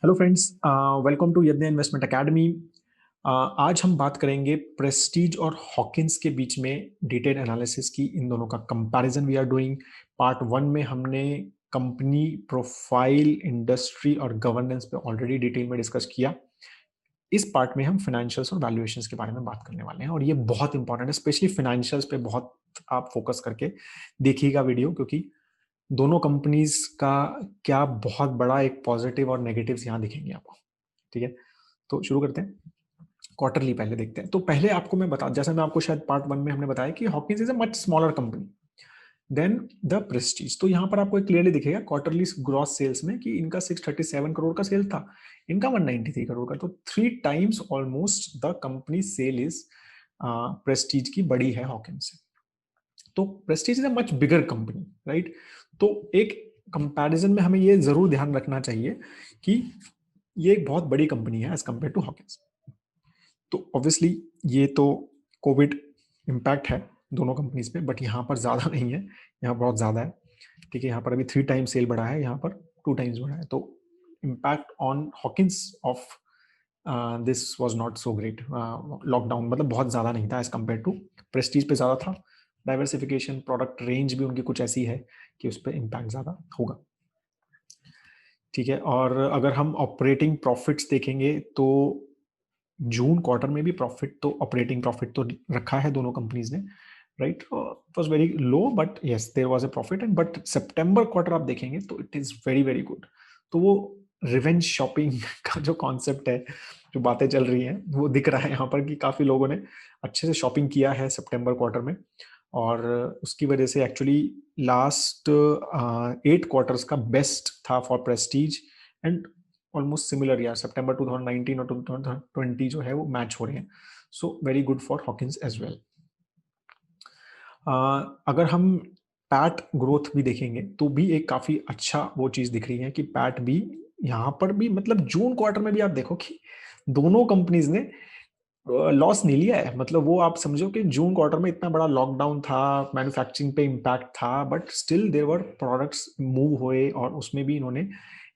Hello friends, welcome to यज्ञ investment academy. आज हम बात करेंगे प्रेस्टीज और हॉकिंस के बीच में डिटेल एनालिसिस की। इन दोनों का comparison we are doing. Part one में हमने कंपनी प्रोफाइल, इंडस्ट्री और गवर्नेंस पे ऑलरेडी डिटेल में डिस्कस किया। इस पार्ट में हम फाइनेंशियल्स और वैल्यूएशंस के बारे में बात करने वाले हैं और ये बहुत इंपॉर्टेंट है, स्पेशली फाइनेंशियल्स पे बहुत आप फोकस करके देखिएगा वीडियो, क्योंकि दोनों कंपनीज का क्या बहुत बड़ा एक पॉजिटिव और नेगेटिव्स यहाँ दिखेंगे आपको। ठीक है, तो शुरू करते हैं। क्वार्टरली पहले देखते हैं। तो पहले आपको मैं बता, जैसे मैं आपको शायद पार्ट वन में हमने बताया कि Hawkins is a much smaller company than the Prestige. तो यहाँ पर आपको क्लियरली दिखेगा क्वार्टरली ग्रॉस सेल्स में कि इनका 637 करोड़ का सेल था, इनका 193 करोड़ का। तो 3 times almost the company sale is Prestige की बड़ी है हॉकिंस से। तो Prestige is a much bigger company, right. तो एक कंपैरिजन में हमें ये जरूर ध्यान रखना चाहिए कि ये एक बहुत बड़ी कंपनी है एज कंपेयर टू हॉकिंस। तो ऑब्वियसली ये तो कोविड इम्पैक्ट है दोनों कंपनीज पे, बट यहाँ पर ज़्यादा नहीं है, यहाँ बहुत ज़्यादा है। ठीक है, यहाँ पर अभी 3 टाइम्स सेल बढ़ा है, यहाँ पर 2 टाइम्स बढ़ा है। तो impact on Hawkins of this was not so great. Lockdown मतलब बहुत ज़्यादा नहीं था एज कम्पेयर टू प्रेस्टीज पे ज़्यादा था। डाइवर्सिफिकेशन, प्रोडक्ट रेंज भी उनकी कुछ ऐसी है कि उस पर इम्पैक्ट ज़्यादा होगा। ठीक है, और अगर हम ऑपरेटिंग प्रॉफिट्स देखेंगे तो जून क्वार्टर में भी प्रॉफिट, तो ऑपरेटिंग प्रॉफिट तो रखा है दोनों कंपनीज ने, right. Was very low but yes there was a profit. And but September quarter आप देखेंगे तो it is very very good. तो वो रिवेंज शॉपिंग का जो कॉन्सेप्ट है, जो बातें चल रही हैं, वो दिख रहा है यहाँ पर कि काफी लोगों ने अच्छे से शॉपिंग किया है सितंबर क्वार्टर में। और उसकी वजह से एक्चुअली लास्ट 8 क्वार्टर्स का बेस्ट था for Prestige. And almost similar यार, सितंबर 2019 और 2020 जो है वो मैच हो रहे हैं। So very good for Hawkins as well. अगर हम पैट ग्रोथ भी देखेंगे तो भी एक काफी अच्छा वो चीज दिख रही है कि पैट भी यहाँ पर भी, मतलब जून क्वार्टर में भी आप देखो कि दोनों कंपनीज ने लॉस नहीं लिया है। मतलब वो आप समझो कि जून क्वार्टर में इतना बड़ा लॉकडाउन था, मैन्युफैक्चरिंग पे इम्पैक्ट था, but still there were products move हुए और उसमें भी इन्होंने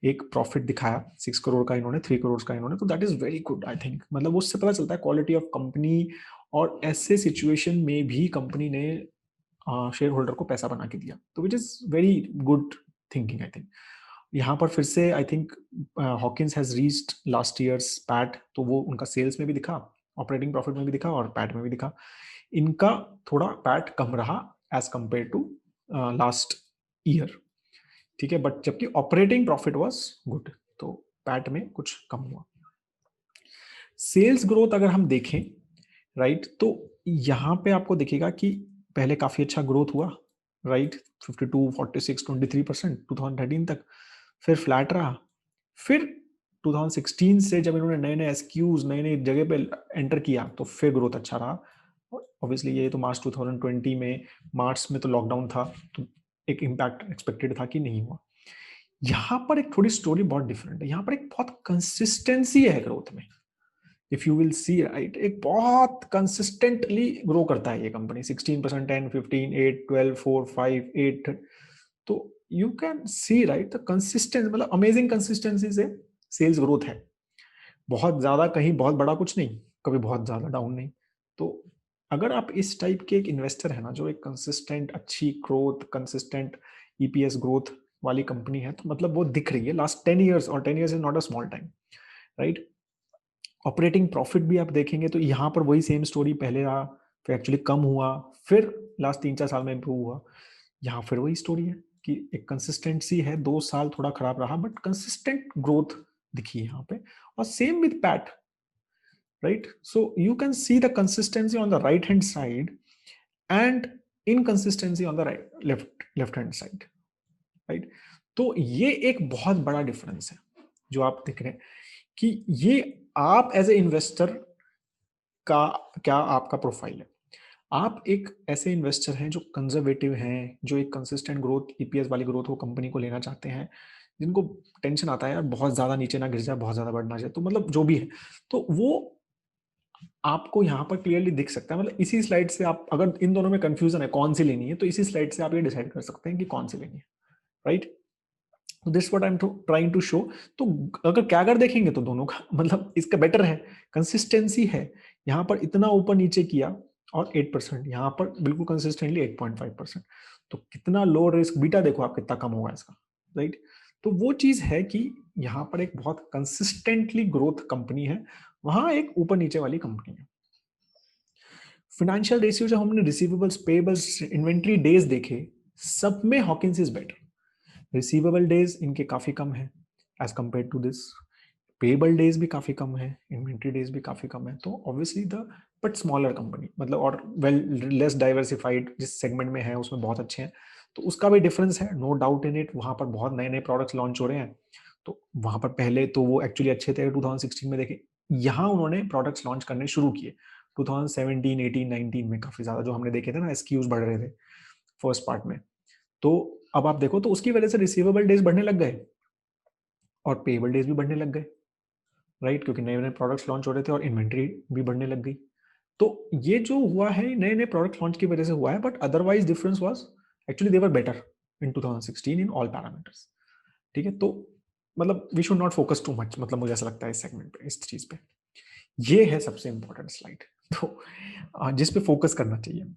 एक प्रॉफिट दिखाया। 6 करोड़ का इन्होंने, 3 करोड़ का इन्होंने। तो that is very good I think. मतलब उससे पता चलता है क्वालिटी ऑफ कंपनी, और ऐसे सिचुएशन में भी कंपनी ने शेयर होल्डर को पैसा बना के दिया, तो which is very good thinking I think. यहाँ पर फिर से I think Hawkins has reached last years PAT, तो वो उनका सेल्स में भी दिखा, ऑपरेटिंग प्रॉफिट में भी दिखा और पैट में भी दिखा। इनका थोड़ा पैट कम रहा as compare to last year. ठीक है, बट जबकि ऑपरेटिंग प्रॉफिट वाज गुड, तो पैट में कुछ कम हुआ। सेल्स ग्रोथ अगर हम देखें, राइट, तो यहाँ पे आपको दिखेगा कि पहले काफी अच्छा ग्रोथ हुआ, राइट। 52, 46, 23% 2013 तक, फिर फ्लैट रहा। फिर 2016 से जब इन्होंने नए नए एसक्यूज, नए नए जगह पे एंटर किया, तो फिर ग्रोथ अच्छा रहा। ऑब्वियसली ये तो मार्च 2020 में, मार्च में तो लॉकडाउन था, तो एक इम्पैक्ट एक्सपेक्टेड था कि नहीं हुआ। यहाँ पर एक थोड़ी स्टोरी बहुत डिफरेंट है। यहाँ पर एक बहुत कंसिस्टेंसी है ग्रोथ में। If you will see, right, एक बहुत कंसिस्टेंटली ग्रो करता है ये कंपनी। 16%, 10, 15, 8, 12, 4, 5, 8। तो you can see, right, the consistence, मतलब अमेजिंग कंसिस्टेंसी से सेल्स ग्रोथ है। बहुत ज्यादा कहीं बहुत बड़ा कुछ नहीं, कभी बहुत ज्यादा डाउन नहीं। तो अगर आप इस टाइप के एक इन्वेस्टर है ना, जो एक कंसिस्टेंट अच्छी ग्रोथ, कंसिस्टेंट ईपीएस ग्रोथ वाली कंपनी है, तो मतलब वो दिख रही है लास्ट 10 ईयर्स, और 10 years is not a small time, right. Operating profit भी आप देखेंगे तो यहाँ पर वही सेम स्टोरी पहले रहा, फिर एक्चुअली कम हुआ, फिर लास्ट 3-4 साल में इंप्रूव हुआ। यहाँ फिर वही स्टोरी है कि एक कंसिस्टेंसी है। 2 साल थोड़ा खराब रहा बट कंसिस्टेंट ग्रोथ दिखी है यहाँ पे। और same with PAT, right. So you can see the consistency on the right hand side and inconsistency on the left hand side, right. तो ये एक बहुत बड़ा डिफरेंस है जो आप देख रहे हैं कि ये आप एज ए इन्वेस्टर का क्या आपका प्रोफाइल है। आप एक ऐसे इन्वेस्टर हैं जो कंजर्वेटिव हैं, जो एक कंसिस्टेंट ग्रोथ, ईपीएस वाली ग्रोथ वो कंपनी को लेना चाहते हैं, जिनको टेंशन आता है यार बहुत ज्यादा नीचे ना गिर जाए, बहुत ज्यादा बढ़ ना जाए, तो मतलब जो भी है, तो वो आपको यहाँ पर क्लियरली दिख सकता है। मतलब इसी स्लाइड से आप, अगर इन दोनों में कंफ्यूजन है कौन सी लेनी है, तो इसी स्लाइड से आप ये डिसाइड कर सकते हैं कि कौन सी लेनी है, right. This what I am trying to show. तो अगर कैगर देखेंगे तो दोनों का मतलब इसका बेटर है, कंसिस्टेंसी है। यहाँ पर इतना ऊपर नीचे किया और 8%, यहाँ पर बिल्कुल कंसिस्टेंटली 8.5%। तो कितना लो रिस्क, बीटा देखो आप कितना कम होगा इसका, राइट। तो वो चीज है कि यहाँ पर एक बहुत कंसिस्टेंटली ग्रोथ कंपनी है, वहां एक ऊपर नीचे वाली कंपनी है। फाइनेंशियल रेशियो जब हमने रिसीवेबल्स, पेबल्स, इन्वेंट्री डेज देखे, सब में Hawkins is better. Receivable days इनके काफी कम है as compare to this, payable days भी काफी कम है, इन्वेंट्री डेज भी काफी कम है। तो obviously the but smaller company, मतलब और वेल लेस डाइवर्सिफाइड जिस सेगमेंट में है उसमें बहुत अच्छे हैं। तो उसका भी डिफरेंस है, नो डाउट इन इट। वहां पर बहुत नए नए प्रोडक्ट्स लॉन्च हो रहे हैं, तो वहां पर पहले तो वो एक्चुअली अच्छे थे 2016 में देखे, यहाँ उन्होंने प्रोडक्ट्स लॉन्च करने शुरू किए 2017, 18, 19 में काफी ज्यादा, जो हमने देखे थे ना एसक्यूज बढ़ रहे थे फर्स्ट पार्ट में। तो अब आप देखो तो उसकी वजह से रिसीवेबल डेज बढ़ने लग गए और पेबल डेज भी बढ़ने लग गए, राइट, क्योंकि नए नए प्रोडक्ट्स लॉन्च हो रहे थे और इन्वेंट्री भी बढ़ने लग गई। तो ये जो हुआ है नए नए प्रोडक्ट लॉन्च की वजह से हुआ है, but otherwise difference was actually they were better in 2016 in all parameters. ठीक है, तो मतलब we should not focus too much, मतलब मुझे ऐसा लगता है इस सेगमेंट पे, इस चीज पे। ये है सबसे इंपॉर्टेंट स्लाइड, तो जिस पे फोकस करना चाहिए।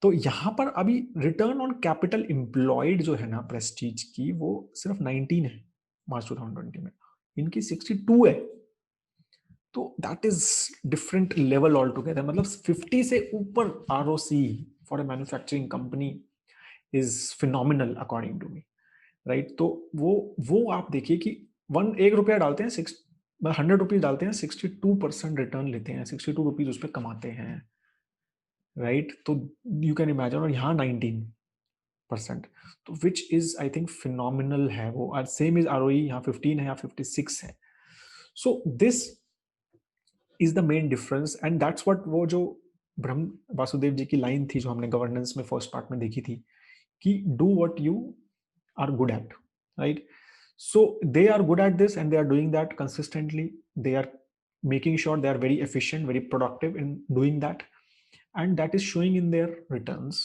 तो यहाँ पर अभी रिटर्न ऑन कैपिटल एम्प्लॉयड जो है ना प्रेस्टीज की, वो सिर्फ 19 है मार्च 2020 में, इनकी 62 है। तो that is different level all together, मतलब 50 से ऊपर ROC for a manufacturing company is phenomenal according to me, right. तो वो आप देखिए कि 1 रुपया डालते हैं, 100 रुपीज डालते हैं, 62% रिटर्न लेते हैं, 62 रुपीज उस पर कमाते हैं, राइट। तो यू कैन इमेजिन, और यहाँ 19%, तो which is I think phenomenal है वो। और सेम इज आरओई, यहाँ 15 है या 56 है। So this is the main difference and that's what, वो जो ब्रह्म वासुदेव जी की लाइन थी जो हमने गवर्नेंस में फर्स्ट पार्ट में देखी थी कि do what you are good at, right. So they are good at this and they are doing that consistently. They are making sure they are very efficient, very productive in doing that, and that is showing in their returns.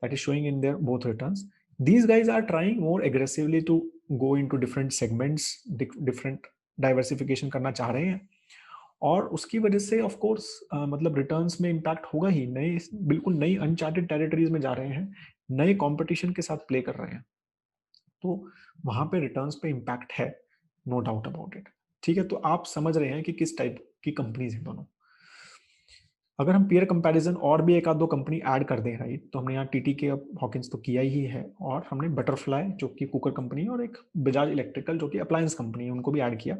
That is showing in their both returns. These guys are trying more aggressively to go into different segments, different diversification करना चाह रहे हैं, और उसकी वजह से of course मतलब returns में इम्पैक्ट होगा ही। नए, बिल्कुल नई अनचार्टेड टेरिटरीज में जा रहे हैं, नए कंपटीशन के साथ प्ले कर रहे हैं, तो वहां पे रिटर्न्स पे इम्पैक्ट है, नो डाउट अबाउट इट। ठीक है, तो आप समझ रहे हैं कि किस टाइप की कंपनीज हैं दोनों। अगर हम पेयर कंपैरिजन और भी एक आध दो कंपनी ऐड कर दें, राइट, तो हमने यहाँ टीटी के हॉकिंस तो किया ही है, और हमने बटरफ्लाई जो कि कुकर कंपनी है, और एक बजाज इलेक्ट्रिकल जो कि अप्लायंस कंपनी है, उनको भी ऐड किया।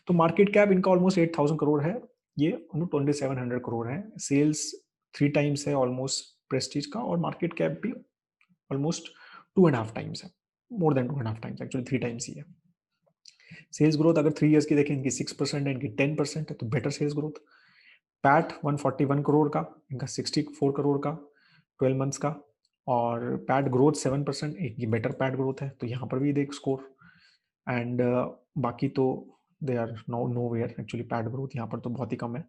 तो मार्केट कैप इनका ऑलमोस्ट 8000 करोड़ है, ये 2700 करोड़ है। सेल्स 3 टाइम्स है ऑलमोस्ट प्रेस्टीज का, और मार्केट कैप भी ऑलमोस्ट 2.5 टाइम्स है, more than 2.5 times, actually 3 times ही है। सेल्स ग्रोथ अगर 3 इयर्स की देखें, इनकी 6% है, इनकी 10% है, तो बेटर सेल्स ग्रोथ। पैट 141 करोड़ का, इनका 64 करोड़ का 12 मंथ्स का, और पैट ग्रोथ 7%, इनकी बेटर पैट ग्रोथ है, तो यहाँ पर भी देख स्कोर। एंड बाकी तो they are nowhere, actually PAT growth यहाँ पर तो बहुत ही कम है।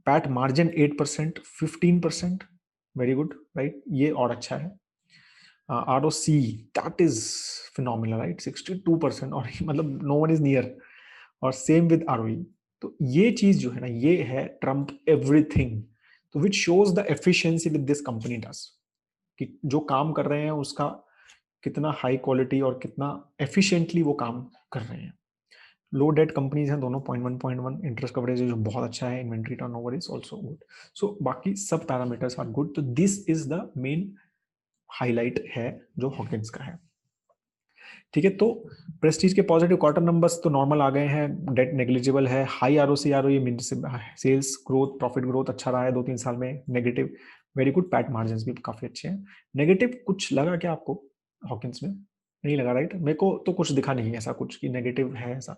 PAT margin 8%, 15%, very good, right, ये और अच्छा है। ROC that is phenomenal, right, 62%, और मतलब no one is near, और सेम विद ROE। तो ये चीज जो है ना, ये है ट्रम्प एवरीथिंग, तो which shows the efficiency with this company does, कि जो काम कर रहे हैं उसका कितना हाई क्वालिटी और कितना एफिशिएंटली वो काम कर रहे हैं। लो डेट कंपनीज हैं दोनों, 0.1, इंटरेस्ट कवरेज जो बहुत अच्छा है, inventory turnover is also good. So बाकी सब पैरामीटर्स आर गुड, तो this is the main highlight है जो हॉकिंस का है। ठीक है, तो प्रेस्टीज के पॉजिटिव क्वार्टर नंबर्स तो नॉर्मल आ गए हैं, डेट नेग्लिजिबल है, high ROC ROE mean sales growth, profit growth अच्छा रहा है 2-3 साल में, negative, very good, PAT margins भी काफी अच्छे हैं। नेगेटिव कुछ लगा क्या आपको हॉकिंस में? नहीं लगा, राइट, मेरे को तो कुछ दिखा नहीं ऐसा कुछ कि नेगेटिव है ऐसा,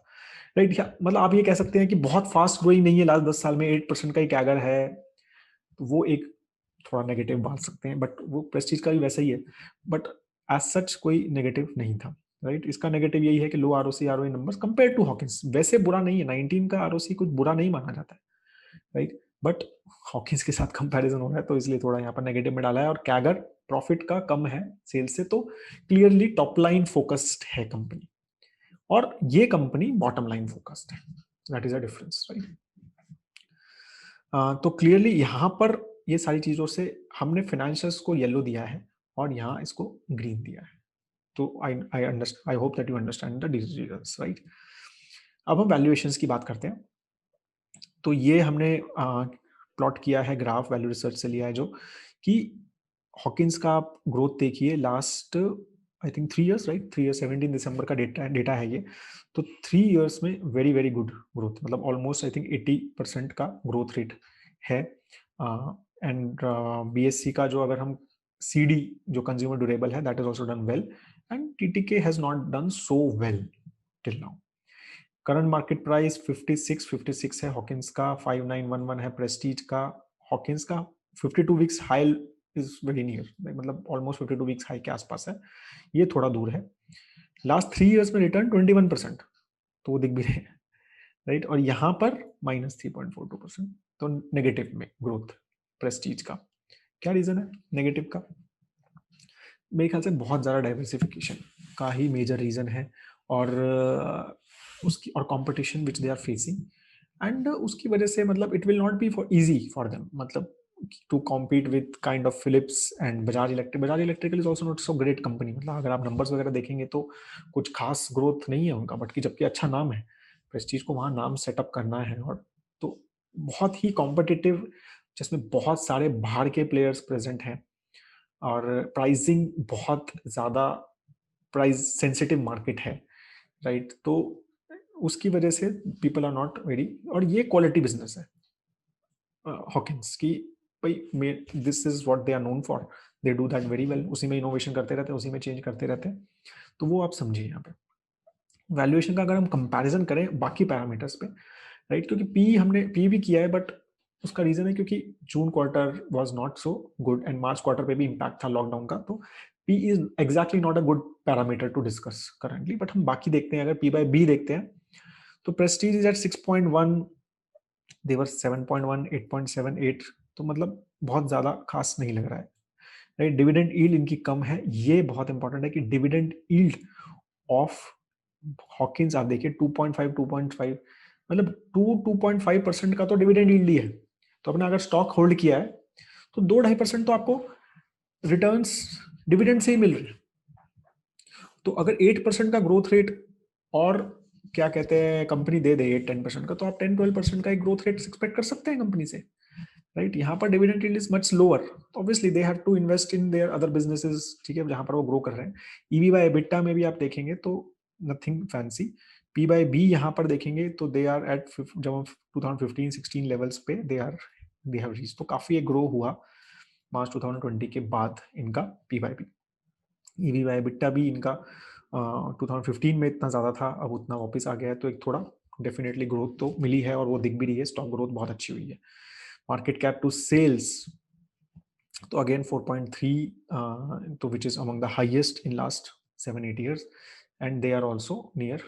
राइट। मतलब आप ये कह सकते हैं कि बहुत फास्ट ग्रोइंग नहीं है, लास्ट 10 साल में 8% का ही कैगर है, तो वो एक थोड़ा नेगेटिव बात सकते हैं, बट वो प्रेस्टीज का भी वैसा ही है, बट एज सच कोई नेगेटिव नहीं था, राइट। इसका नेगेटिव यही है कि low ROCE ROE numbers compare to Hawkins, वैसे बुरा नहीं है, 19 का आरओसी कुछ बुरा नहीं माना जाता है, राइट, बट हॉकिंस के साथ कंपैरिजन हो रहा है तो इसलिए थोड़ा यहाँ पर नेगेटिव में डाला है। और कैगर प्रॉफिट का कम है सेल्स से, तो क्लियरली टॉप लाइन फोकस्ड है कंपनी, और ये कंपनी बॉटम लाइन फोकस्ड है, that is a difference, right. तो क्लियरली यहाँ पर ये सारी चीजों से हमने फाइनेंशियल्स को येलो दिया है और यहाँ इसको ग्रीन दिया है। तो I hope that you understand the decisions, right. अब हम वैल्यूएशंस की बात करते हैं। तो ये हमने प्लॉट किया है, ग्राफ वैल्यू रिसर्च से लिया है, जो कि हॉकिंस का आप ग्रोथ देखिए last I think 3 years, right, 3 years 17 दिसंबर का डेटा है ये। तो 3 इयर्स में वेरी वेरी गुड ग्रोथ, मतलब ऑलमोस्ट आई थिंक 80% का ग्रोथ रेट है। एंड बीएससी का जो अगर हम सीडी जो कंज्यूमर ड्यूरेबल है, that is also done well, and TTK has not done so well till now. Current market price 56 है हॉकिंस का, 5911 है प्रेस्टीज का। हॉकिंस का 52 weeks high is very near, मतलब ऑलमोस्ट 52 वीक्स हाई के आसपास है, ये थोड़ा दूर है। लास्ट 3 इयर्स में रिटर्न 21%, तो वो दिख भी रहे हैं, राइट। और यहाँ पर -3.42%, तो नेगेटिव में ग्रोथ प्रेस्टीज का। क्या रीजन है नेगेटिव का? मेरे ख्याल से बहुत ज़्यादा डाइवर्सिफिकेशन का ही मेजर रीज़न है, और उसकी और competition which they are facing, and उसकी वजह से मतलब it will not be for easy for them, मतलब to compete with kind of Philips and Bajaj Electric. Bajaj Electrical is also not so great company, मतलब अगर आप नंबर्स वगैरह देखेंगे तो कुछ खास ग्रोथ नहीं है उनका, बट कि जबकि अच्छा नाम है, प्रेस्टीज को वहाँ नाम सेटअप करना है, और तो बहुत ही कॉम्पिटिटिव, जिसमें बहुत सारे बाहर के प्लेयर्स प्रेजेंट हैं, और प्राइसिंग बहुत ज़्यादा प्राइस सेंसिटिव मार्केट है, राइट। तो उसकी वजह से पीपल आर नॉट वेरी, और ये क्वालिटी बिजनेस है हॉकिंस की, भाई this is what they are known for, they do that very well, उसी में इनोवेशन करते रहते हैं, उसी में चेंज करते रहते हैं। तो वो आप समझिए यहाँ पे वैल्यूएशन का अगर हम कंपैरिजन करें बाकी पैरामीटर्स पे, राइट, क्योंकि पी हमने पी भी किया है, बट उसका रीजन है क्योंकि June quarter was not so good and March quarter पे भी इम्पैक्ट था लॉकडाउन का, तो P is exactly not a good parameter to discuss currently. But हम बाकी देखते हैं, अगर पी बाय बी देखते हैं, तो प्रेस्टीज इज एट 6.1, देवर 7.1, 8.78, तो मतलब बहुत ज्यादा खास नहीं लग रहा है, राइट। डिविडेंड यील्ड इनकी कम है, ये बहुत इंपॉर्टेंट है कि डिविडेंड यील्ड ऑफ हॉकिंस आप देखिए 2.5, 2.5, मतलब 2.5% का तो डिविडेंड यील्ड ही है। तो अपने अगर स्टॉक होल्ड किया है तो 2-2.5% तो आपको रिटर्न्स डिविडेंड से ही मिल रहे हैं। तो अगर 8% का ग्रोथ रेट, और क्या कहते हैं, कंपनी दे दे 8-10% का, तो आप 10-12% का एक ग्रोथ रेट एक्सपेक्ट कर सकते हैं कंपनी से, राइट। यहाँ पर dividend yield is much lower, obviously they have to invest in their other businesses, ठीक है, जहां पर वो ग्रो कर रहे हैं। ईवी बाय एबिटा में भी आप देखेंगे तो nothing fancy. P by B यहाँ पर देखेंगे तो दे आर एट, जब हम 2015-16 लेवल्स पे दे हैव रीच, तो काफी एक ग्रो हुआ मार्च 2020 के बाद इनका P by B. EV by EBITDA भी इनका 2015 में इतना ज्यादा था, अब उतना वापस आ गया है, तो एक थोड़ा डेफिनेटली ग्रोथ तो मिली है, और वो दिख भी रही है, स्टॉक ग्रोथ बहुत अच्छी हुई है। मार्केट कैप टू सेल्स, तो अगेन 4.3, तो which is among the highest in last 7-8 years, and they are also near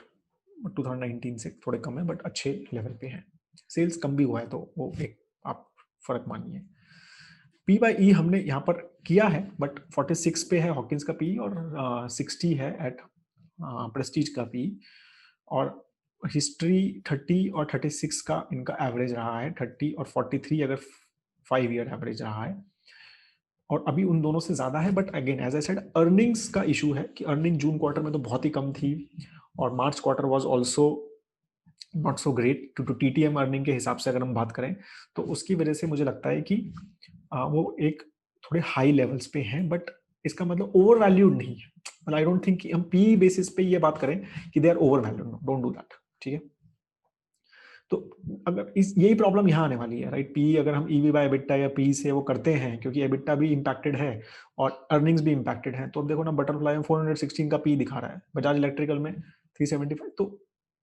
2019 से थोड़े कम है, बट अच्छे लेवल पे हैं। सेल्स कम भी हुआ है, तो वो एक आप फर्क मानिए। पी बाई ई हमने यहाँ पर किया है, बट 46 पे है हॉकिंस का पी, और 60 है एट प्रेस्टीज का पी, और हिस्ट्री 30 और 36 का इनका एवरेज रहा है, 30 और 43 अगर 5 ईयर एवरेज रहा है, और अभी उन दोनों से ज्यादा है। But again as I said, earnings का इशू है कि अर्निंग जून क्वार्टर में तो बहुत ही कम थी, और March quarter was also not so great to TTM earning के हिसाब से अगर हम बात करें, तो उसकी वजह से मुझे लगता है कि वो एक थोड़े हाई लेवल्स पे हैं, बट इसका मतलब ओवर वैल्यूड नहीं है। मतलब आई डोंट थिंक कि हम पी बेसिस पे ये बात करें कि they are over valued, don't do that, ठीक है। तो अगर इस यही प्रॉब्लम यहाँ आने वाली है, राइट। पी अगर हम ईवी बाय एबिटा या पी से वो करते हैं, क्योंकि एबिटा भी इम्पैक्टेड है और अर्निंग्स भी इम्पैक्टेड है, तो अब देखो ना, बटरफ्लाई में 416 का पी दिखा रहा है, बजाज इलेक्ट्रिकल में 375, तो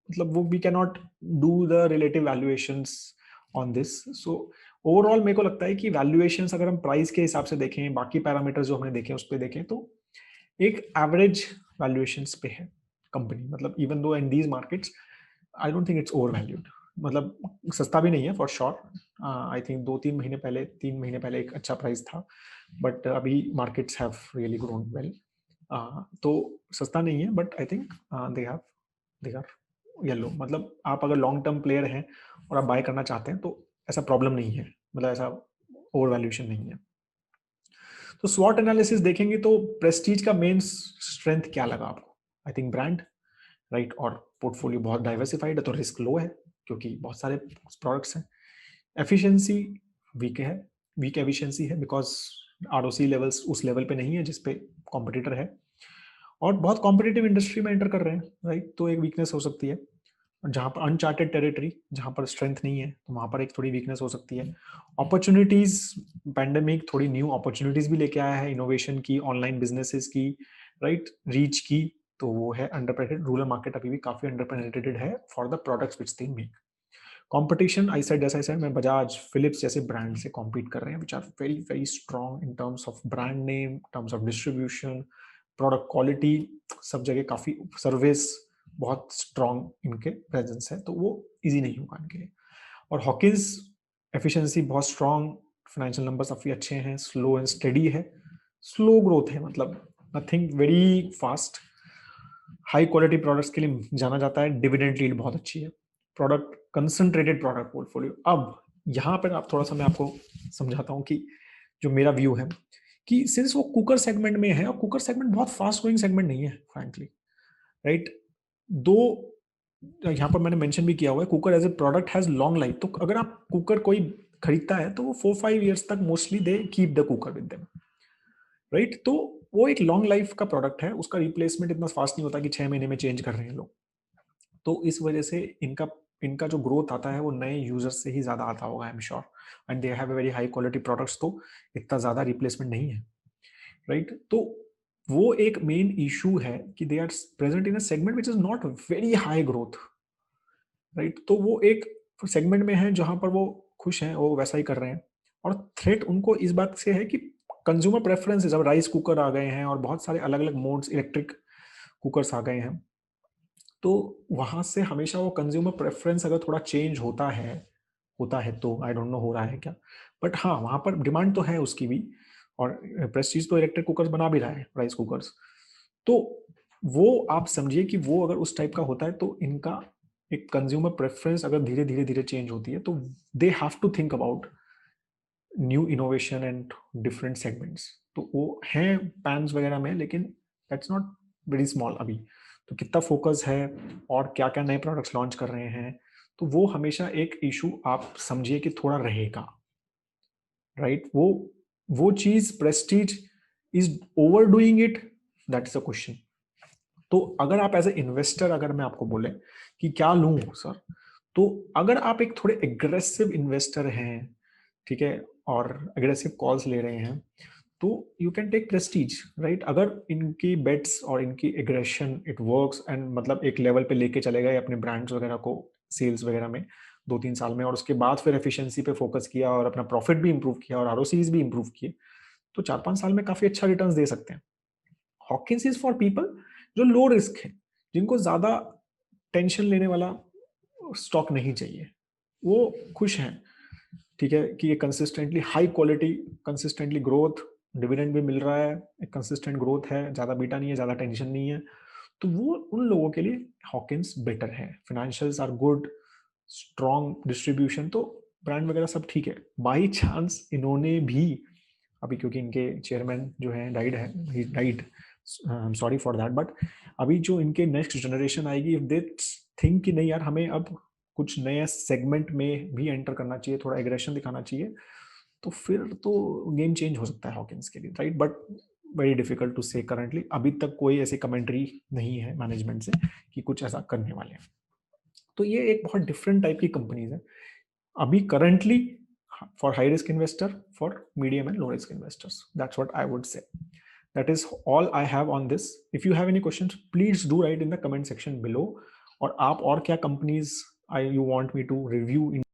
मतलब वो we can not do the relative valuations on this. So overall मेरे को लगता है कि वैल्यूएशंस अगर हम प्राइस के हिसाब से देखें, बाकी पैरामीटर्स जो हमने देखे उस पर देखें, तो एक एवरेज वैल्यूएशंस पे है कंपनी, मतलब even though in these markets I don't think it's over valued, मतलब सस्ता भी नहीं है फॉर श्योर। आई थिंक 2-3 महीने पहले, 3 महीने पहले एक अच्छा प्राइस था, बट अभी markets have really grown well, तो सस्ता नहीं है, but I think they have they are yellow, मतलब आप अगर लॉन्ग टर्म प्लेयर हैं और आप बाय करना चाहते हैं तो ऐसा प्रॉब्लम नहीं है, मतलब ऐसा ओवर वैल्यूएशन नहीं है। तो स्वॉट एनालिसिस देखेंगे तो प्रेस्टीज का मेन स्ट्रेंथ क्या लगा आपको? आई थिंक ब्रांड, राइट, और पोर्टफोलियो बहुत डाइवर्सिफाइड है तो रिस्क लो है क्योंकि बहुत सारे प्रोडक्ट्स हैं। एफिशिएंसी वीक है, वीक एफिशिएंसी है बिकॉज आरओसी लेवल्स उस लेवल पे नहीं है जिस पे कॉम्पिटिटर है, और बहुत कॉम्पिटिटिव इंडस्ट्री में एंटर कर रहे हैं, राइट, तो एक वीकनेस हो सकती है। जहाँ पर अनचार्टेड टेरिटरी, जहाँ पर स्ट्रेंथ नहीं है, तो वहाँ पर एक थोड़ी वीकनेस हो सकती है। अपॉर्चुनिटीज, पैंडेमिक थोड़ी न्यू अपॉर्चुनिटीज भी लेके आया है, इनोवेशन की, ऑनलाइन बिजनेसेस की, राइट, रीच की, तो वो है अंडर, रूरल मार्केट अभी भी काफी अंडर पेनिट्रेटेड है for the products which they make. Competition, I said, जैसा मैं बजाज फिलिप्स जैसे ब्रांड से कॉम्पीट कर रहे हैं which are very very strong in terms of brand name, terms of distribution, product quality, सब जगह काफी, सर्विस बहुत स्ट्रॉन्ग इनके प्रेजेंस है, तो वो इजी नहीं होगा इनके लिए। और हॉकिंस एफिशिएंसी बहुत स्ट्रॉन्ग, फाइनेंशियल नंबर्स काफी अच्छे हैं, स्लो एंड स्टेडी है, स्लो ग्रोथ है, मतलब nothing very fast, high quality products के लिए जाना जाता है, डिविडेंड यील्ड बहुत अच्छी है, प्रोडक्ट कंसंट्रेटेड प्रोडक्ट पोर्टफोलियो। अब यहाँ पर आप थोड़ा सा मैं आपको समझाता हूँ कि जो मेरा व्यू है कि सिंस वो कुकर सेगमेंट में है, और कुकर सेगमेंट बहुत फास्ट ग्रोइंग सेगमेंट नहीं है फ्रैंकली, राइट, दो यहाँ पर मैंने मेंशन भी किया हुआ है, cooker as a product has long life, तो अगर आप कुकर कोई खरीदता है तो वो 4-5 ईयर्स तक mostly they keep the cooker with them, right, तो वो एक लॉन्ग लाइफ का प्रोडक्ट है, उसका रिप्लेसमेंट इतना फास्ट नहीं होता कि 6 महीने में चेंज कर रहे हैं लोग, तो इस वजह से इनका इनका जो ग्रोथ आता है वो नए यूजर्स से ही ज्यादा आता होगा, I am sure, and they have a very high quality products, तो इतना ज्यादा रिप्लेसमेंट नहीं है, राइट, तो वो एक मेन इशू है कि they are present in a segment which is not very high growth, right, तो वो एक सेगमेंट में है जहां पर वो खुश हैं, वो वैसा ही कर रहे हैं, और थ्रेट उनको इस बात से है कि कंज्यूमर प्रेफरेंसेस, अब राइस कुकर आ गए हैं और बहुत सारे अलग अलग मोड्स, इलेक्ट्रिक कुकर्स आ गए हैं, तो वहां से हमेशा वो कंज्यूमर प्रेफरेंस अगर थोड़ा चेंज होता है तो आई डोंट नो हो रहा है क्या, बट हाँ वहां पर डिमांड तो है उसकी भी, और प्रेस्टीज तो इलेक्ट्रिक कुकर्स बना भी रहा है, राइस कुकर्स, तो वो आप समझिए कि वो अगर उस टाइप का होता है तो इनका एक कंज्यूमर प्रेफरेंस अगर धीरे धीरे धीरे चेंज होती है तो they have to think about new innovation and different segments, तो वो हैं पैन्स वगैरह में, लेकिन दैट्स नॉट वेरी स्मॉल अभी, तो कितना फोकस है और क्या क्या नए प्रोडक्ट्स लॉन्च कर रहे हैं, तो वो हमेशा एक इशू आप समझिए कि थोड़ा रहेगा, राइट, वो चीज Prestige is over doing it, that is a question. तो अगर आप एज ए इन्वेस्टर, अगर मैं आपको बोले कि क्या लूं सर, तो अगर आप एक थोड़े एग्रेसिव इन्वेस्टर हैं, ठीक है, और एग्रेसिव कॉल्स ले रहे हैं, तो you can take Prestige, right, अगर इनकी बेट्स और इनकी एग्रेशन इट वर्क्स एंड मतलब एक लेवल पे लेके चले गए अपने ब्रांड्स वगैरह को सेल्स वगैरह में 2-3 साल में, और उसके बाद फिर एफिशिएंसी पे फोकस किया और अपना प्रॉफिट भी इंप्रूव किया और आरओसीज भी इंप्रूव किए, तो 4-5 साल में काफी अच्छा रिटर्न्स दे सकते हैं। हॉकिंस इज फॉर पीपल जो लो रिस्क है, जिनको ज्यादा टेंशन लेने वाला स्टॉक नहीं चाहिए, वो खुश हैं, ठीक है, कि ये consistently high quality, consistently growth, dividend भी मिल रहा है, एक कंसिस्टेंट ग्रोथ है, ज्यादा बीटा नहीं है, ज्यादा टेंशन नहीं है, तो वो उन लोगों के लिए हॉकिंस बेटर है। Financials are good, strong distribution, तो ब्रांड वगैरह सब ठीक है। बाई चांस इन्होंने भी अभी, क्योंकि इनके चेयरमैन जो है डाइड है, he died, I am sorry for that, but अभी जो इनके नेक्स्ट जनरेशन आएगी, इफ दे थिंक कि नहीं यार हमें अब कुछ नए सेगमेंट में भी एंटर करना चाहिए, थोड़ा एग्रेशन दिखाना चाहिए, तो फिर तो गेम चेंज हो सकता है हॉकिंस के लिए, right, but very difficult to say currently, अभी तक कोई ऐसी कमेंट्री नहीं है मैनेजमेंट से कि कुछ ऐसा करने वाले हैं। तो ये एक बहुत डिफरेंट टाइप की कंपनीज है अभी currently, for high risk investor, for medium and low risk investors. That's what I would say. That is all I have on this. If you have any questions, please do write in the comment section below. और आप और क्या companies you want me to review in